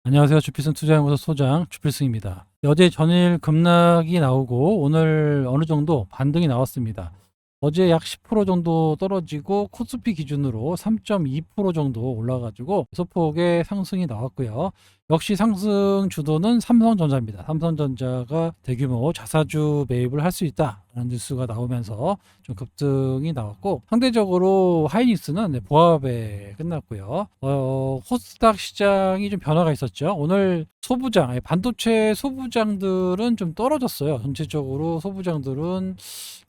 안녕하세요. 주필승 투자연구소 소장 주필승입니다. 어제 전일 급락이 나오고 오늘 어느 정도 반등이 나왔습니다. 어제 약 10% 정도 떨어지고 코스피 기준으로 3.2% 정도 올라가지고 소폭의 상승이 나왔고요. 역시 상승 주도는 삼성전자입니다. 삼성전자가 대규모 자사주 매입을 할 수 있다라는 뉴스가 나오면서 좀 급등이 나왔고, 상대적으로 하이닉스는 보합에 끝났고요. 코스닥 시장이 좀 변화가 있었죠. 오늘 소부장, 반도체 소부장들은 좀 떨어졌어요. 전체적으로 소부장들은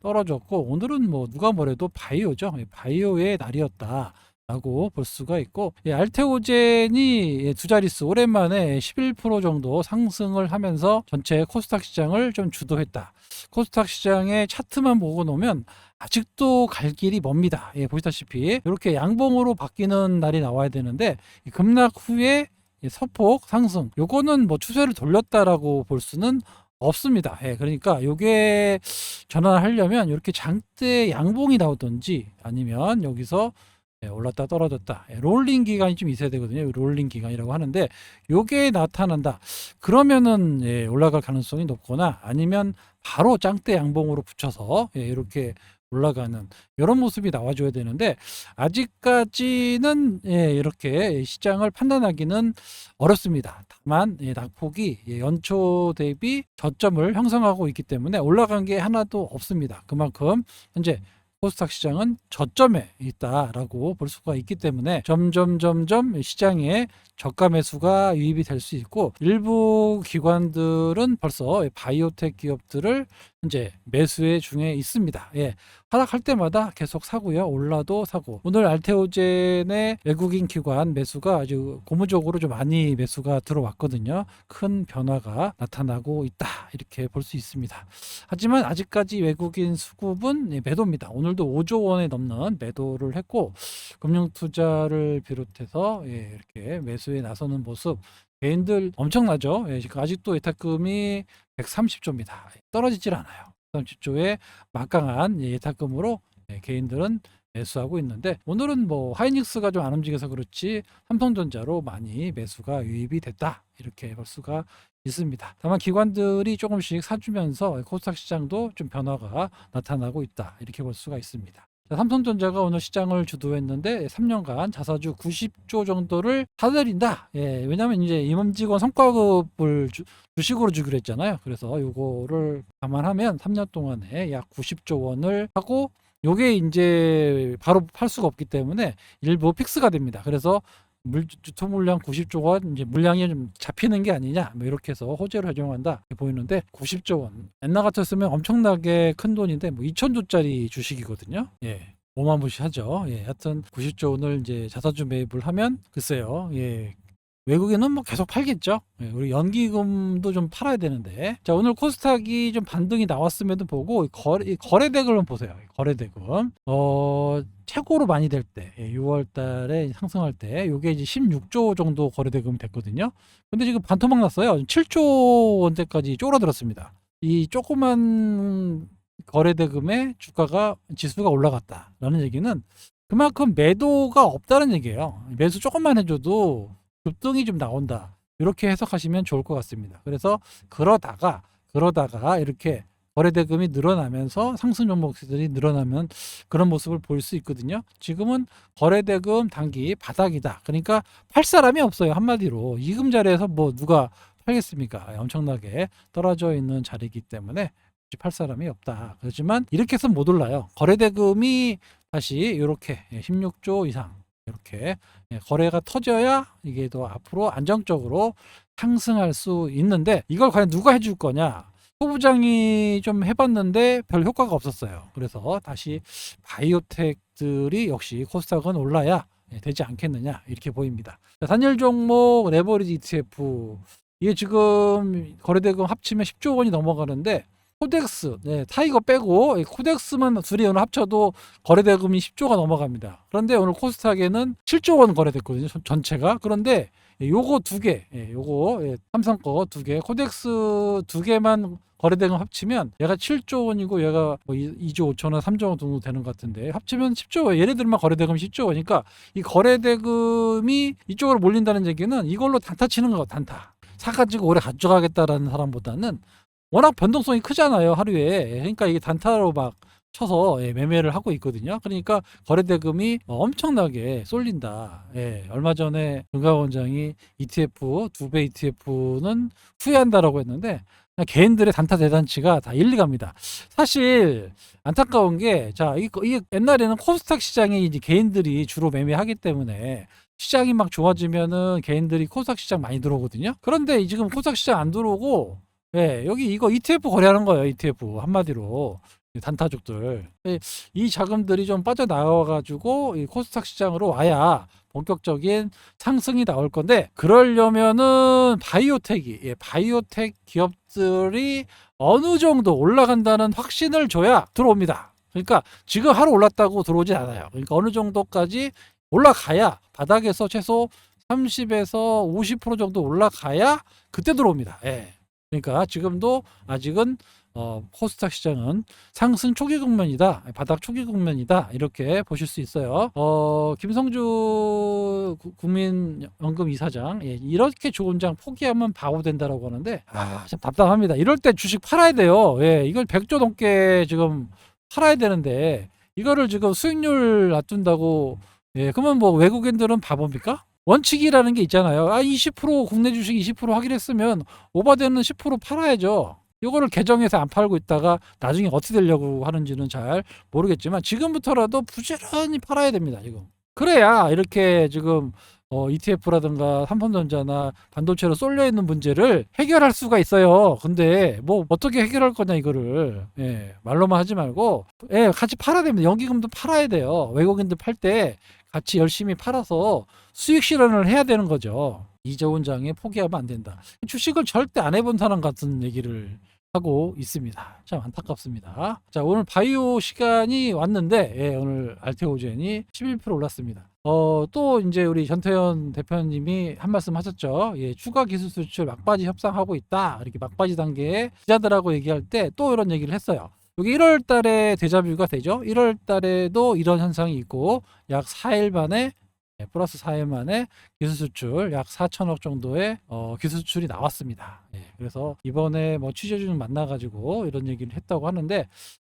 떨어졌고, 오늘은 뭐 누가 뭐래도 바이오죠. 바이오의 날이었다 라고 볼 수가 있고, 알테오젠이 두 자릿수 오랜만에 11% 정도 상승을 하면서 전체 코스닥 시장을 좀 주도했다. 코스닥 시장의 차트만 보고 놓으면 아직도 갈 길이 멉니다. 보시다시피 이렇게 양봉으로 바뀌는 날이 나와야 되는데, 급락 후에 소폭 상승, 요거는 뭐 추세를 돌렸다라고 볼 수는 없습니다. 그러니까 요게 전환하려면 이렇게 장대 양봉이 나오든지, 아니면 여기서 올랐다 떨어졌다, 롤링 기간이 좀 있어야 되거든요. 롤링 기간이라고 하는데, 요게 나타난다 그러면은 올라갈 가능성이 높거나, 아니면 바로 짱대 양봉으로 붙여서 이렇게 올라가는 이런 모습이 나와줘야 되는데, 아직까지는 이렇게 시장을 판단하기는 어렵습니다. 다만 낙폭이 연초 대비 저점을 형성하고 있기 때문에 올라간 게 하나도 없습니다. 그만큼 현재 코스닥 시장은 저점에 있다라고 볼 수가 있기 때문에 점점 시장에 저가 매수가 유입이 될 수 있고, 일부 기관들은 벌써 바이오텍 기업들을 현재 매수의 중에 있습니다. 하락할 때마다 계속 사고요. 올라도 사고. 오늘 알테오젠의 외국인 기관 매수가 아주 고무적으로 좀 많이 매수가 들어왔거든요. 큰 변화가 나타나고 있다, 이렇게 볼 수 있습니다. 하지만 아직까지 외국인 수급은 매도입니다. 오늘도 5조 원에 넘는 매도를 했고, 금융투자를 비롯해서 이렇게 매수에 나서는 모습, 개인들 엄청나죠. 아직도 예탁금이 130조입니다. 떨어지질 않아요. 130조의 막강한 예탁금으로 개인들은 매수하고 있는데, 오늘은 뭐 하이닉스가 좀 안 움직여서 그렇지 삼성전자로 많이 매수가 유입이 됐다, 이렇게 볼 수가 있습니다. 다만 기관들이 조금씩 사주면서 코스닥 시장도 좀 변화가 나타나고 있다, 이렇게 볼 수가 있습니다. 삼성전자가 오늘 시장을 주도했는데 3년간 자사주 90조 정도를 사들인다. 왜냐하면 이제 임직원 성과급을 주식으로 주기로 했잖아요. 그래서 요거를 감안하면 3년 동안에 약 90조 원을 하고, 요게 이제 바로 팔 수가 없기 때문에 일부 픽스가 됩니다. 그래서 주투 물량 90조 원, 이제 물량이 좀 잡히는 게 아니냐, 뭐 이렇게 해서 호재로 해정한다 보이는데, 90조 원 옛날 같았으면 엄청나게 큰 돈인데, 뭐 2,000조짜리 주식이거든요. 5만 불씩 하죠. 하여튼 90조 원을 이제 자사주 매입을 하면, 글쎄요, 외국인은 뭐 계속 팔겠죠. 우리 연기금도 좀 팔아야 되는데. 자, 오늘 코스닥이 좀 반등이 나왔음에도 보고 거래대금을 보세요. 거래대금 최고로 많이 될 때, 6월 달에 상승할 때 요게 이제 16조 정도 거래대금이 됐거든요. 근데 지금 반토막 났어요. 7조 원대까지 쪼그라들었습니다. 이 조그만 거래대금의 주가가, 지수가 올라갔다라는 얘기는 그만큼 매도가 없다는 얘기예요. 매수 조금만 해줘도 급등이 좀 나온다, 이렇게 해석하시면 좋을 것 같습니다. 그래서 그러다가 이렇게 거래대금이 늘어나면서 상승 종목들이 늘어나면 그런 모습을 볼 수 있거든요. 지금은 거래대금 단기 바닥이다. 그러니까 팔 사람이 없어요. 한마디로 이금 자리에서 뭐 누가 팔겠습니까? 엄청나게 떨어져 있는 자리이기 때문에 팔 사람이 없다. 그렇지만 이렇게 해서 못 올라요. 거래대금이 다시 이렇게 16조 이상 이렇게 거래가 터져야 이게 더 앞으로 안정적으로 상승할 수 있는데, 이걸 과연 누가 해줄 거냐? 소부장이 좀 해봤는데 별 효과가 없었어요. 그래서 다시 바이오텍들이 역시 코스닥은 올라야 되지 않겠느냐, 이렇게 보입니다. 단일 종목 레버리지 ETF, 이게 지금 거래대금 합치면 10조 원이 넘어가는데, 코덱스, 타이거 빼고 코덱스만 둘이 오늘 합쳐도 거래대금이 10조가 넘어갑니다. 그런데 오늘 코스닥에는 7조 원 거래됐거든요. 전체가. 그런데 요거 두 개, 요거 삼성 거 두 개, 코덱스 두 개만 거래대금 합치면 얘가 7조 원이고 얘가 뭐 2조 5천 원, 3조 원 정도 되는 것 같은데 합치면 10조 원. 얘네들만 거래대금 10조 원이니까 이 거래대금이 이쪽으로 몰린다는 얘기는 이걸로 단타 치는 거 단타. 사가지고 오래 가져가겠다라는 사람보다는 워낙 변동성이 크잖아요 하루에. 그러니까 이게 단타로 막 쳐서 매매를 하고 있거든요. 그러니까 거래대금이 엄청나게 쏠린다. 얼마 전에 금강 원장이 ETF 2배 ETF는 후회한다라고 했는데 그냥 개인들의 단타 대단치가 다 일리가 갑니다. 사실 안타까운 게 이게 옛날에는 코스닥 시장에 이제 개인들이 주로 매매하기 때문에 시장이 막 좋아지면은 개인들이 코스닥 시장 많이 들어오거든요. 그런데 지금 코스닥 시장 안 들어오고 여기 이거 ETF 거래하는 거예요. ETF 한마디로. 단타족들. 이 자금들이 좀 빠져나와가지고 이 코스닥 시장으로 와야 본격적인 상승이 나올 건데 그러려면은 바이오텍 기업들이 어느 정도 올라간다는 확신을 줘야 들어옵니다. 그러니까 지금 하루 올랐다고 들어오진 않아요. 그러니까 어느 정도까지 올라가야 바닥에서 최소 30에서 50% 정도 올라가야 그때 들어옵니다. 그러니까 지금도 아직은 코스닥 시장은 상승 초기 국면이다, 바닥 초기 국면이다 이렇게 보실 수 있어요. 김성주 국민연금 이사장 이렇게 좋은 장 포기하면 바보 된다라고 하는데 참 답답합니다. 이럴 때 주식 팔아야 돼요. 이걸 100조 넘게 지금 팔아야 되는데 이거를 지금 수익률 놔둔다고 그러면 뭐 외국인들은 바보입니까? 원칙이라는 게 있잖아요. 20% 국내 주식 20% 하기로 했으면 오버되는 10% 팔아야죠. 이거를 개정해서 안 팔고 있다가 나중에 어떻게 되려고 하는지는 잘 모르겠지만 지금부터라도 부지런히 팔아야 됩니다. 지금. 그래야 이렇게 지금 ETF라든가 삼성전자나 반도체로 쏠려 있는 문제를 해결할 수가 있어요. 근데 뭐 어떻게 해결할 거냐 이거를 말로만 하지 말고 같이 팔아야 됩니다. 연기금도 팔아야 돼요. 외국인들 팔 때 같이 열심히 팔아서 수익 실현을 해야 되는 거죠. 이재훈 장에 포기하면 안 된다. 주식을 절대 안 해본 사람 같은 얘기를 하고 있습니다. 참 안타깝습니다. 자, 오늘 바이오 시간이 왔는데 오늘 알테오젠이 11% 올랐습니다. 또 이제 우리 전태현 대표님이 한 말씀 하셨죠. 추가 기술 수출 막바지 협상하고 있다. 이렇게 막바지 단계에 기자들하고 얘기할 때 또 이런 얘기를 했어요. 여기 1월 달에 데자뷰가 되죠. 1월 달에도 이런 현상이 있고 약 4일 만에 플러스 4일 만에 기술 수출 약 4천억 정도의 기술 수출이 나왔습니다. 그래서 이번에 뭐 취재진 만나가지고 이런 얘기를 했다고 하는데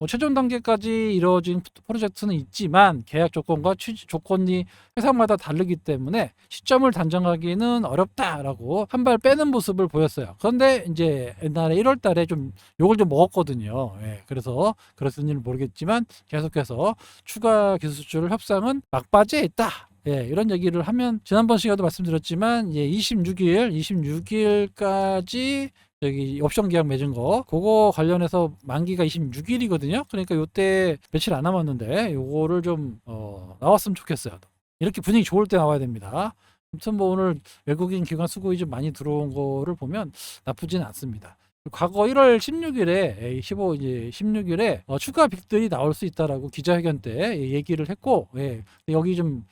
최종 단계까지 이루어진 프로젝트는 있지만 계약 조건과 취지 조건이 회사마다 다르기 때문에 시점을 단정하기는 어렵다라고 한 발 빼는 모습을 보였어요. 그런데 이제 옛날에 1월 달에 좀 욕을 좀 먹었거든요. 그래서 그랬는지는 모르겠지만 계속해서 추가 기술 수출 협상은 막바지에 있다. 이런 얘기를 하면 지난번 시간에도 말씀드렸지만 26일까지 여기 옵션 계약 맺은 거 그거 관련해서 만기가 26일이거든요. 그러니까 요때 며칠 안 남았는데 요거를 좀 나왔으면 좋겠어요. 이렇게 분위기 좋을 때 나와야 됩니다. 아무튼 뭐 오늘 외국인 기관 수급이 좀 많이 들어온 거를 보면 나쁘지는 않습니다. 과거 1월 16일에 16일에 추가 빅들이 나올 수 있다라고 기자회견 때 얘기를 했고 여기 좀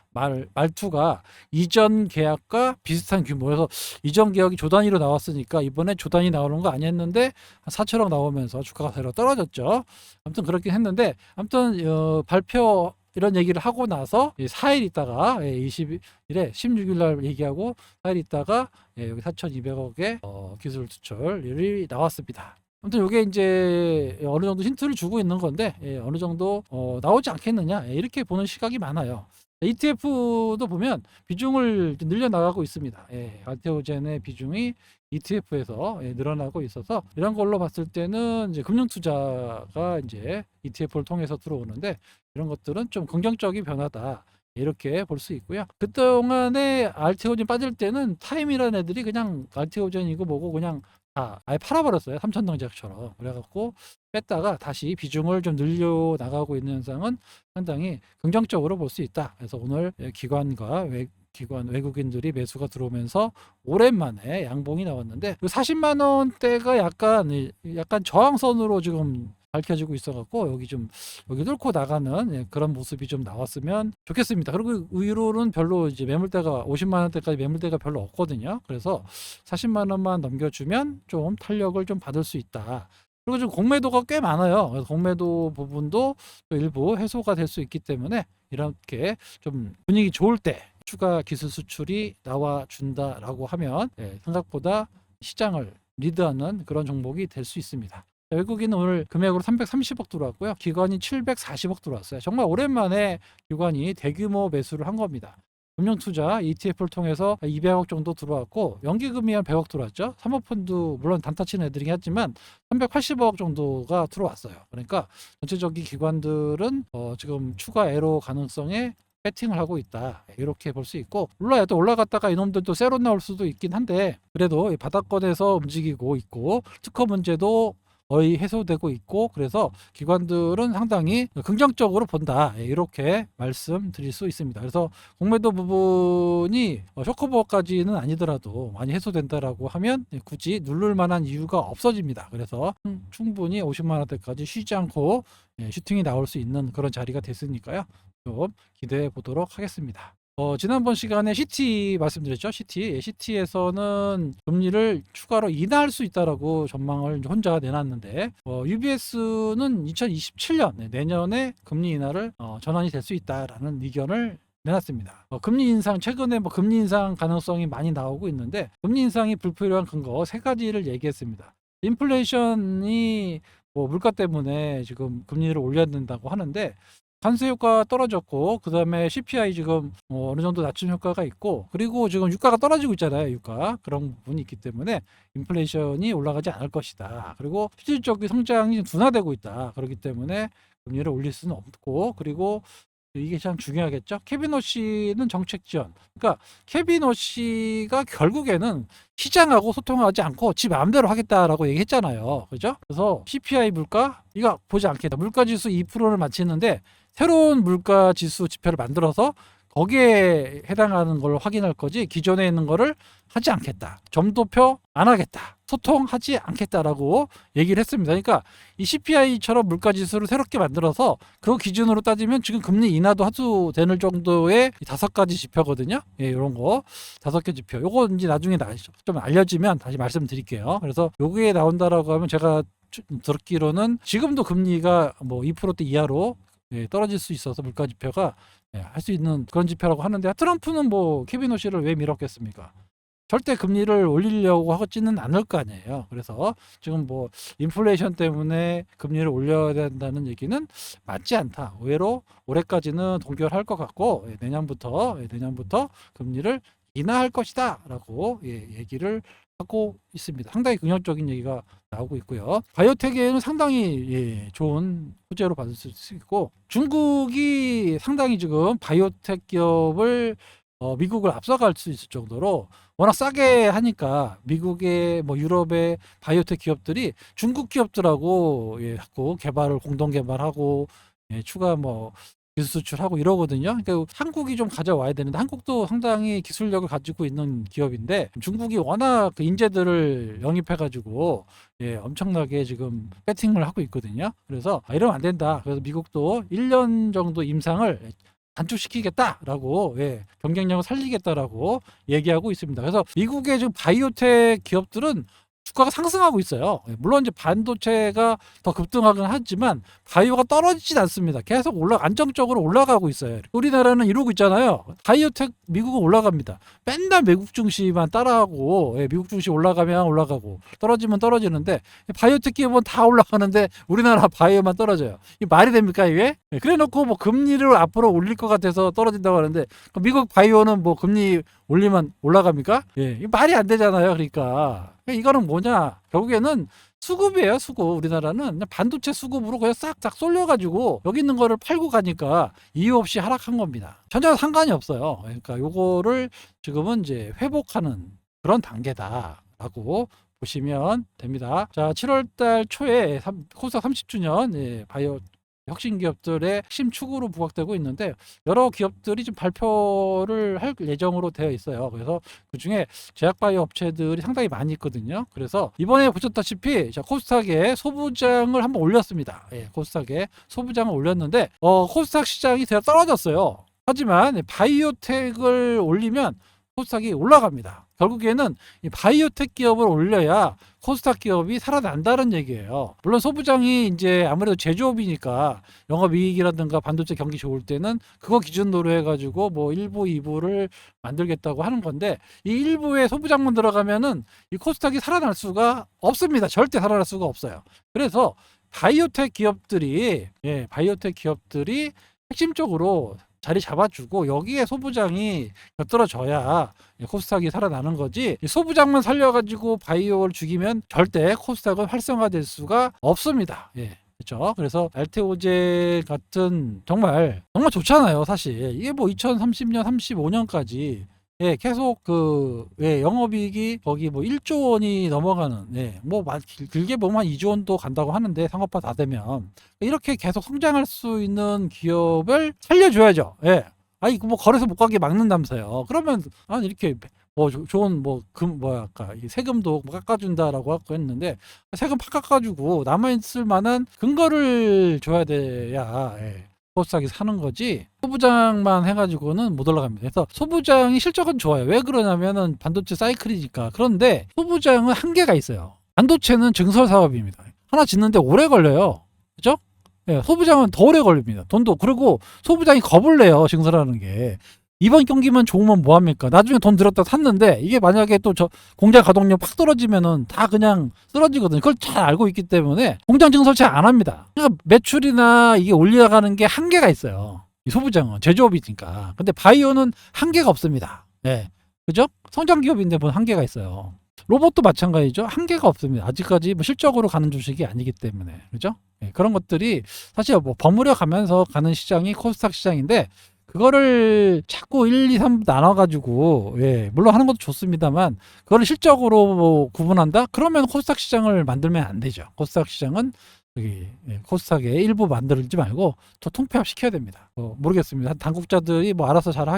말투가 이전 계약과 비슷한 규모여서 이전 계약이 조 단위로 나왔으니까 이번에 조 단위 나오는 거 아니었는데 한 4천억 나오면서 주가가 새로 떨어졌죠. 아무튼 그렇긴 했는데 아무튼 발표 이런 얘기를 하고 나서 4일 있다가 20일에 16일 날 얘기하고 4일 있다가 여기 4,200억의 기술 수출이 나왔습니다. 아무튼 이게 이제 어느 정도 힌트를 주고 있는 건데 어느 정도 나오지 않겠느냐 이렇게 보는 시각이 많아요. ETF도 보면 비중을 늘려나가고 있습니다. 알테오젠의 비중이 ETF에서 늘어나고 있어서 이런 걸로 봤을 때는 이제 금융투자가 이제 ETF를 통해서 들어오는데 이런 것들은 좀 긍정적인 변화다. 이렇게 볼 수 있고요. 그동안에 알테오젠 빠질 때는 타임이라는 애들이 그냥 알테오젠이고 뭐고 그냥 다 아예 팔아버렸어요. 삼천동제약처럼. 그래갖고 뺐다가 다시 비중을 좀 늘려 나가고 있는 현상은 상당히 긍정적으로 볼 수 있다. 그래서 오늘 기관과 외국인들이 매수가 들어오면서 오랜만에 양봉이 나왔는데 40만 원대가 약간 저항선으로 지금 밝혀지고 있어갖고 여기 뚫고 나가는 그런 모습이 좀 나왔으면 좋겠습니다. 그리고 의료는 별로 이제 매물대가 50만 원대까지 매물대가 별로 없거든요. 그래서 40만 원만 넘겨주면 좀 탄력을 좀 받을 수 있다. 그리고 좀 공매도가 꽤 많아요. 그래서 공매도 부분도 또 일부 해소가 될 수 있기 때문에 이렇게 좀 분위기 좋을 때 추가 기술 수출이 나와준다라고 하면 생각보다 시장을 리드하는 그런 종목이 될 수 있습니다. 외국인은 오늘 금액으로 330억 들어왔고요. 기관이 740억 들어왔어요. 정말 오랜만에 기관이 대규모 매수를 한 겁니다. 금융투자 ETF를 통해서 200억 정도 들어왔고 연기금이 한 100억 들어왔죠. 사모펀드 물론 단타 치는 애들이긴 하지만 380억 정도가 들어왔어요. 그러니까 전체적인 기관들은 지금 추가 애로 가능성에 배팅을 하고 있다. 이렇게 볼 수 있고 물론 또 올라갔다가 이놈들도 새로 나올 수도 있긴 한데 그래도 바닥권에서 움직이고 있고 특허 문제도 거의 해소되고 있고 그래서 기관들은 상당히 긍정적으로 본다 이렇게 말씀드릴 수 있습니다. 그래서 공매도 부분이 쇼커버까지는 아니더라도 많이 해소된다라고 하면 굳이 누를 만한 이유가 없어집니다. 그래서 충분히 50만 원대까지 쉬지 않고 슈팅이 나올 수 있는 그런 자리가 됐으니까요. 좀 기대해 보도록 하겠습니다. 지난번 시간에 CT 말씀드렸죠. CT에서는 금리를 추가로 인하할 수 있다라고 전망을 혼자 내놨는데 UBS는 2027년 내년에 금리 인하를 전환이 될 수 있다라는 의견을 내놨습니다. 금리 인상 최근에 금리 인상 가능성이 많이 나오고 있는데 금리 인상이 불필요한 근거 세 가지를 얘기했습니다. 인플레이션이 물가 때문에 지금 금리를 올려야 된다고 하는데 관세 효과 떨어졌고 그 다음에 CPI 지금 어느 정도 낮춘 효과가 있고 그리고 지금 유가가 떨어지고 있잖아요. 유가 그런 부분이 있기 때문에 인플레이션이 올라가지 않을 것이다. 그리고 실질적인 성장이 둔화되고 있다. 그렇기 때문에 금리를 올릴 수는 없고 그리고 이게 참 중요하겠죠. 케빈 오씨는 정책 지원. 그러니까 케빈 오씨가 결국에는 시장하고 소통하지 않고 지 마음대로 하겠다라고 얘기했잖아요. 그죠? 그래서 CPI 물가 이거 보지 않겠다. 물가 지수 2%를 맞추는데 새로운 물가 지수 지표를 만들어서 거기에 해당하는 걸 확인할 거지 기존에 있는 거를 하지 않겠다. 점도표 안 하겠다. 소통하지 않겠다라고 얘기를 했습니다. 그러니까 이 CPI처럼 물가 지수를 새롭게 만들어서 그 기준으로 따지면 지금 금리 인하도 하도 되는 정도의 5가지 지표거든요. 이런 거 5개 지표. 요거 이제 나중에 좀 알려지면 다시 말씀드릴게요. 그래서 요게 나온다라고 하면 제가 듣기로는 지금도 금리가 2%대 이하로 떨어질 수 있어서 물가 지표가 할 수 있는 그런 지표라고 하는데 트럼프는 케빈 오씨를 왜 밀었겠습니까? 절대 금리를 올리려고 하지는 않을 거 아니에요. 그래서 지금 인플레이션 때문에 금리를 올려야 된다는 얘기는 맞지 않다. 의외로 올해까지는 동결할 것 같고 내년부터 금리를 인하할 것이다 라고 얘기를 하고 있습니다. 상당히 긍정적인 얘기가 나오고 있고요. 바이오텍에는 상당히 좋은 호재로 받을 수 있고 중국이 상당히 지금 바이오텍 기업을 미국을 앞서갈 수 있을 정도로 워낙 싸게 하니까 미국의 유럽의 바이오텍 기업들이 중국 기업들하고 하고 개발을 공동 개발하고 추가 기술 수출하고 이러거든요. 그러니까 한국이 좀 가져와야 되는데 한국도 상당히 기술력을 가지고 있는 기업인데 중국이 워낙 그 인재들을 영입해가지고 엄청나게 지금 배팅을 하고 있거든요. 그래서 이러면 안 된다. 그래서 미국도 1년 정도 임상을 단축시키겠다라고 경쟁력을 살리겠다라고 얘기하고 있습니다. 그래서 미국의 지금 바이오텍 기업들은 주가가 상승하고 있어요. 물론 이제 반도체가 더 급등하긴 하지만 바이오가 떨어지진 않습니다. 계속 안정적으로 올라가고 있어요. 우리나라는 이러고 있잖아요. 바이오텍 미국은 올라갑니다. 맨날 미국 증시만 따라하고 미국 증시 올라가면 올라가고 떨어지면 떨어지는데 바이오텍 기업은 다 올라가는데 우리나라 바이오만 떨어져요. 이게 말이 됩니까 이게? 그래놓고 금리를 앞으로 올릴 것 같아서 떨어진다고 하는데 미국 바이오는 금리 올리면 올라갑니까? 이게 말이 안 되잖아요. 그러니까 이거는 뭐냐? 결국에는 수급이에요, 수급. 우리나라는 그냥 반도체 수급으로 그냥 싹싹 쏠려가지고 여기 있는 거를 팔고 가니까 이유 없이 하락한 겁니다. 전혀 상관이 없어요. 그러니까 요거를 지금은 이제 회복하는 그런 단계다라고 보시면 됩니다. 자, 7월달 초에 코스닥 30주년 바이오 혁신 기업들의 핵심 축으로 부각되고 있는데 여러 기업들이 좀 발표를 할 예정으로 되어 있어요. 그래서 그중에 제약바이오 업체들이 상당히 많이 있거든요. 그래서 이번에 보셨다시피 코스닥에 소부장을 한번 올렸습니다. 코스닥에 소부장을 올렸는데 코스닥 시장이 되어 떨어졌어요. 하지만 바이오텍을 올리면 코스닥이 올라갑니다. 결국에는 이 바이오텍 기업을 올려야 코스닥 기업이 살아난다는 얘기예요. 물론 소부장이 이제 아무래도 제조업이니까 영업이익이라든가 반도체 경기 좋을 때는 그거 기준으로 해가지고 뭐 1부, 2부를 만들겠다고 하는 건데 이 1부에 소부장만 들어가면은 이 코스닥이 살아날 수가 없습니다. 절대 살아날 수가 없어요. 그래서 바이오텍 기업들이 핵심적으로 자리 잡아주고 여기에 소부장이 곁들어져야 코스닥이 살아나는 거지 소부장만 살려가지고 바이오를 죽이면 절대 코스닥은 활성화될 수가 없습니다. 그렇죠. 그래서 알테오제 같은 정말 좋잖아요. 사실 이게 뭐 2030년 35년까지 계속 영업이익이 거기 뭐 1조 원이 넘어가는 뭐 길게 보면 2조 원도 간다고 하는데 상업화 다 되면 이렇게 계속 성장할 수 있는 기업을 살려줘야죠. 아니 뭐 거래소 못 가게 막는다면서요. 그러면 이렇게 뭐 좋은 세금도 깎아준다라고 하고 했는데 세금 팍 깎아주고 남아있을 만한 근거를 줘야 돼야 코스닥이 사는 거지 소부장만 해가지고는 못 올라갑니다. 그래서 소부장이 실적은 좋아요. 왜 그러냐면은 반도체 사이클이니까. 그런데 소부장은 한계가 있어요. 반도체는 증설 사업입니다. 하나 짓는데 오래 걸려요. 그죠? 소부장은 더 오래 걸립니다. 돈도. 그리고 소부장이 겁을 내요. 증설하는 게. 이번 경기만 좋으면 뭐합니까? 나중에 돈 들었다 샀는데 이게 만약에 또 공장 가동력 팍 떨어지면은 다 그냥 쓰러지거든요. 그걸 잘 알고 있기 때문에 공장 증설 잘 안 합니다. 그러니까 매출이나 이게 올라가는 게 한계가 있어요. 이 소부장은 제조업이니까. 근데 바이오는 한계가 없습니다. 그죠? 성장 기업인데 뭐 한계가 있어요. 로봇도 마찬가지죠. 한계가 없습니다. 아직까지 뭐 실적으로 가는 주식이 아니기 때문에. 그죠? 그런 것들이 사실 뭐 버무려 가면서 가는 시장이 코스닥 시장인데 그거를 자꾸 1, 2, 3 나눠가지고, 물론 하는 것도 좋습니다만, 그거를 실적으로 뭐 구분한다? 그러면 코스닥 시장을 만들면 안 되죠. 코스닥 시장은, 코스닥에 일부 만들지 말고, 더 통폐합 시켜야 됩니다. 모르겠습니다. 당국자들이 뭐 알아서 잘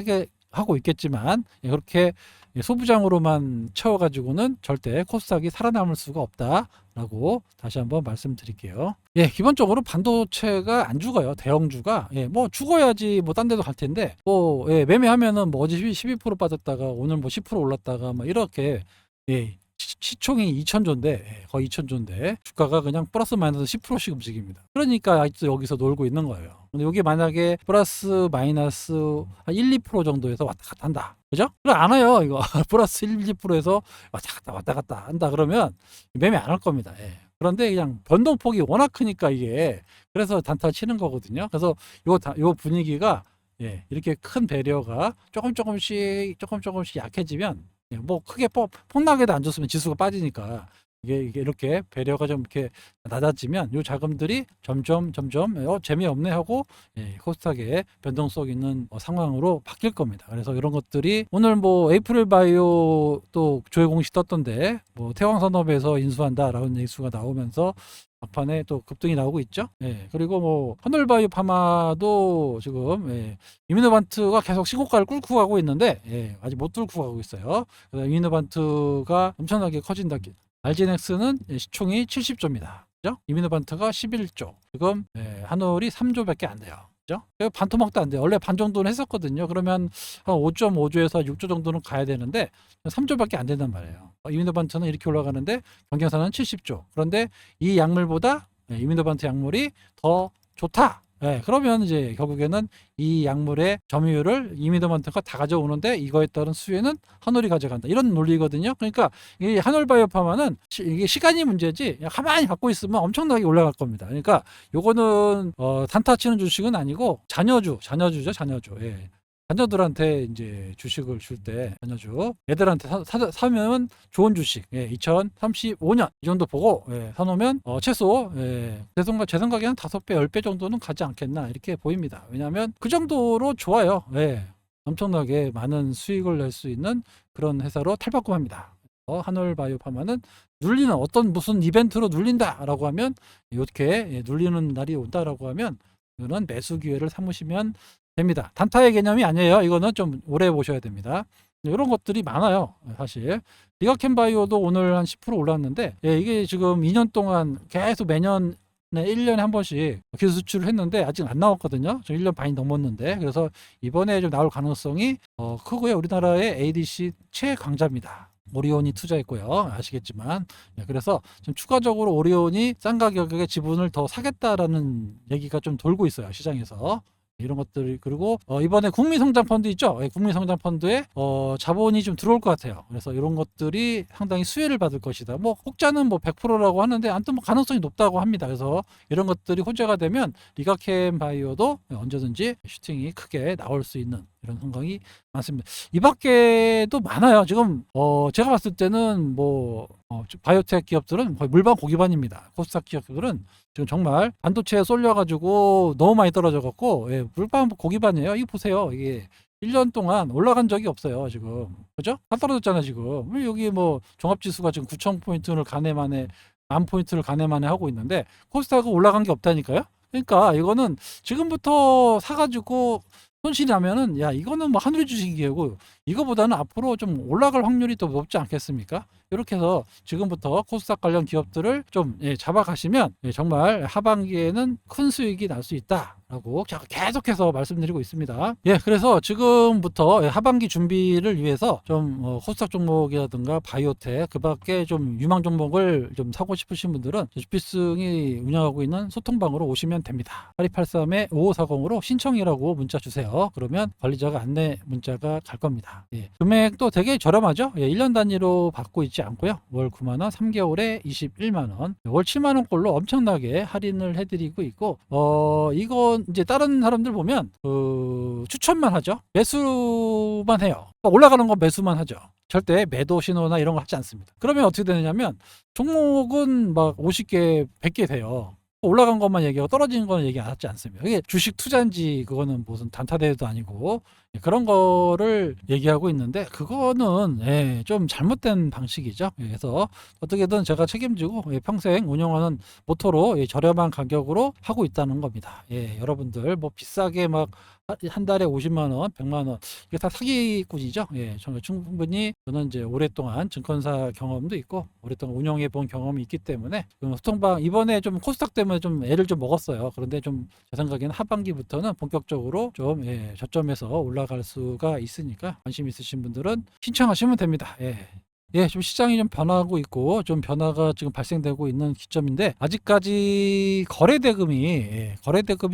하고 있겠지만, 그렇게 소부장으로만 채워가지고는 절대 코스닥이 살아남을 수가 없다라고 다시 한번 말씀드릴게요. 기본적으로 반도체가 안 죽어요. 대형주가 뭐 죽어야지 뭐 딴 데도 갈 텐데 뭐 매매하면은 뭐 어제 12% 빠졌다가 오늘 뭐 10% 올랐다가 뭐 이렇게 시총이 2,000조인데 거의 2,000조인데 주가가 그냥 플러스 마이너스 10%씩 움직입니다. 그러니까 아직도 여기서 놀고 있는 거예요. 근데 여기 만약에 플러스 마이너스 한 1, 2% 정도에서 왔다 갔다 한다. 그죠? 그럼 안 와요. 이거 플러스 1, 2%에서 왔다 갔다 한다 그러면 매매 안 할 겁니다. 그런데 그냥 변동폭이 워낙 크니까 이게 그래서 단타 치는 거거든요. 그래서 요 분위기가 이렇게 큰 배려가 조금씩 약해지면 뭐 크게 폭락에도 안 줬으면 지수가 빠지니까 이게 이렇게 배려가 좀 이렇게 낮아지면 요 자금들이 점점 재미없네 하고 코스닥에 변동성 있는 상황으로 바뀔 겁니다. 그래서 이런 것들이 오늘 뭐 에이프릴 바이오 또 조회 공시 떴던데 뭐 태왕산업에서 인수한다라는 뉴스가 나오면서 막판에 또 급등이 나오고 있죠. 그리고 뭐 하늘바이오 파마도 지금 이뮤노반트가 계속 신고가를 뚫고 가고 있는데 아직 못 뚫고 가고 있어요. 그래서 이뮤노반트가 엄청나게 커진다. 알지넥스는 시총이 70조입니다. 그죠? 이뮤노반트가 11조. 지금 한올이 3조밖에 안 돼요. 그죠? 반토막도 안 돼요. 원래 반 정도는 했었거든요. 그러면 한 5.5조에서 6조 정도는 가야 되는데 3조밖에 안 된단 말이에요. 이뮤노반트는 이렇게 올라가는데 경쟁사는 70조. 그런데 이 약물보다 이뮤노반트 약물이 더 좋다. 그러면 이제 결국에는 이 약물의 점유율을 이뮤노반트가 다 가져오는데 이거에 따른 수혜는 한올이 가져간다. 이런 논리거든요. 그러니까 이 한올바이오파마는 이게 시간이 문제지 가만히 갖고 있으면 엄청나게 올라갈 겁니다. 그러니까 요거는 단타 치는 주식은 아니고 자녀주죠. 자녀주. 자녀들한테 이제 주식을 줄 때 자녀주 애들한테 사면 좋은 주식 2035년 이 정도 보고 사놓으면 최소 제 생각에 한 5배 10배 정도는 가지 않겠나 이렇게 보입니다. 왜냐하면 그 정도로 좋아요. 엄청나게 많은 수익을 낼 수 있는 그런 회사로 탈바꿈합니다. 한올바이오파마는 눌리는 무슨 이벤트로 눌린다라고 하면 이렇게 눌리는 날이 온다라고 하면 이거는 매수 기회를 삼으시면 됩니다. 단타의 개념이 아니에요. 이거는 좀 오래 보셔야 됩니다. 이런 것들이 많아요. 사실 리가캠바이오도 오늘 한 10% 올랐는데 이게 지금 2년 동안 계속 매년 1년에 한 번씩 기술 수출을 했는데 아직 안 나왔거든요. 저 1년 반이 넘었는데 그래서 이번에 좀 나올 가능성이 크고요. 우리나라의 ADC 최강자입니다. 오리온이 투자했고요. 아시겠지만 그래서 좀 추가적으로 오리온이 싼 가격에 지분을 더 사겠다라는 얘기가 좀 돌고 있어요. 시장에서. 이런 것들이 그리고 이번에 국민성장펀드 있죠. 국민성장펀드에 자본이 좀 들어올 것 같아요. 그래서 이런 것들이 상당히 수혜를 받을 것이다. 뭐 혹자는 뭐 100%라고 하는데 아무튼 뭐 가능성이 높다고 합니다. 그래서 이런 것들이 호재가 되면 리가캠 바이오도 언제든지 슈팅이 크게 나올 수 있는 이런 상황이 많습니다. 이 밖에도 많아요. 지금 제가 봤을 때는 뭐 바이오텍 기업들은 거의 물반 고기반입니다. 코스닥 기업들은 지금 정말 반도체에 쏠려가지고 너무 많이 떨어져갖고 물반 고기반이에요. 이거 보세요. 이게 1년 동안 올라간 적이 없어요. 지금 그죠? 다 떨어졌잖아요. 지금 여기 뭐 종합지수가 지금 9,000포인트를 가내만에 10,000포인트를 가내만에 하고 있는데 코스닥은 올라간 게 없다니까요. 그러니까 이거는 지금부터 사가지고 손실이 나면은 이거는 뭐 하늘의 주식이고 이거보다는 앞으로 좀 올라갈 확률이 더 높지 않겠습니까? 이렇게 해서 지금부터 코스닥 관련 기업들을 좀 잡아가시면 정말 하반기에는 큰 수익이 날 수 있다라고 계속해서 말씀드리고 있습니다. 그래서 지금부터 하반기 준비를 위해서 좀 코스닥 종목이라든가 바이오텍 그밖에 좀 유망 종목을 좀 사고 싶으신 분들은 주피승이 운영하고 있는 소통방으로 오시면 됩니다. 8283-5540으로 신청이라고 문자 주세요. 그러면 관리자가 안내 문자가 갈 겁니다. 금액도 되게 저렴하죠. 1년 단위로 받고 있지 않고요. 월 9만원, 3개월에 21만원, 월 7만원꼴로 엄청나게 할인을 해드리고 있고 이건 이제 다른 사람들 보면 추천만 하죠. 매수만 해요. 올라가는 건 매수만 하죠. 절대 매도 신호나 이런 거 하지 않습니다. 그러면 어떻게 되느냐면 종목은 막 50개, 100개 돼요. 올라간 것만 얘기하고 떨어지는 거는 얘기 안 하지 않습니다. 이게 주식 투자인지 그거는 무슨 단타대회도 아니고 그런 거를 얘기하고 있는데 그거는 좀 잘못된 방식이죠. 그래서 어떻게든 제가 책임지고 평생 운영하는 모토로 저렴한 가격으로 하고 있다는 겁니다. 여러분들 뭐 비싸게 막 한 달에 50만 원, 100만 원 이게 다 사기꾼이죠. 저는 충분히 저는 이제 오랫동안 증권사 경험도 있고 오랫동안 운영해 본 경험이 있기 때문에 소통방 이번에 좀 코스닥 때문에 좀 애를 좀 먹었어요. 그런데 좀 제 생각에는 하반기부터는 본격적으로 좀 저점에서 올라갈 수가 있으니까 관심 있으신 분들은 신청하시면 됩니다. 좀 시장이 좀 변하고 있고 좀 변화가 지금 발생되고 있는 시점인데 아직까지 거래대금이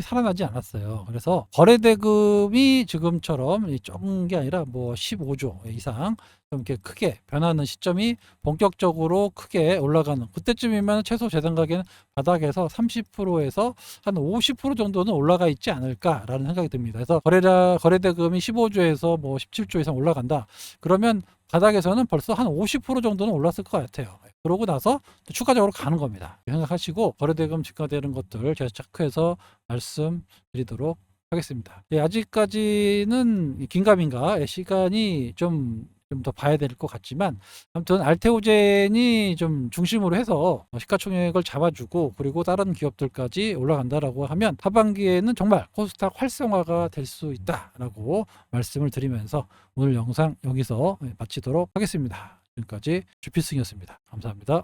살아나지 않았어요. 그래서 거래대금이 지금처럼 적은 게 아니라 뭐 15조 이상 좀 이렇게 크게 변하는 시점이 본격적으로 크게 올라가는 그때쯤이면 최소 제 생각에는 바닥에서 30%에서 한 50% 정도는 올라가 있지 않을까라는 생각이 듭니다. 그래서 거래대금이 15조에서 뭐 17조 이상 올라간다. 그러면 바닥에서는 벌써 한 50% 정도는 올랐을 것 같아요. 그러고 나서 추가적으로 가는 겁니다. 생각하시고 거래대금 증가되는 것들 제가 체크해서 말씀드리도록 하겠습니다. 아직까지는 긴가민가 시간이 좀 더 봐야 될 것 같지만 아무튼 알테오젠이 좀 중심으로 해서 시가총액을 잡아주고 그리고 다른 기업들까지 올라간다라고 하면 하반기에는 정말 코스닥 활성화가 될 수 있다라고 말씀을 드리면서 오늘 영상 여기서 마치도록 하겠습니다. 지금까지 주필승이었습니다. 감사합니다.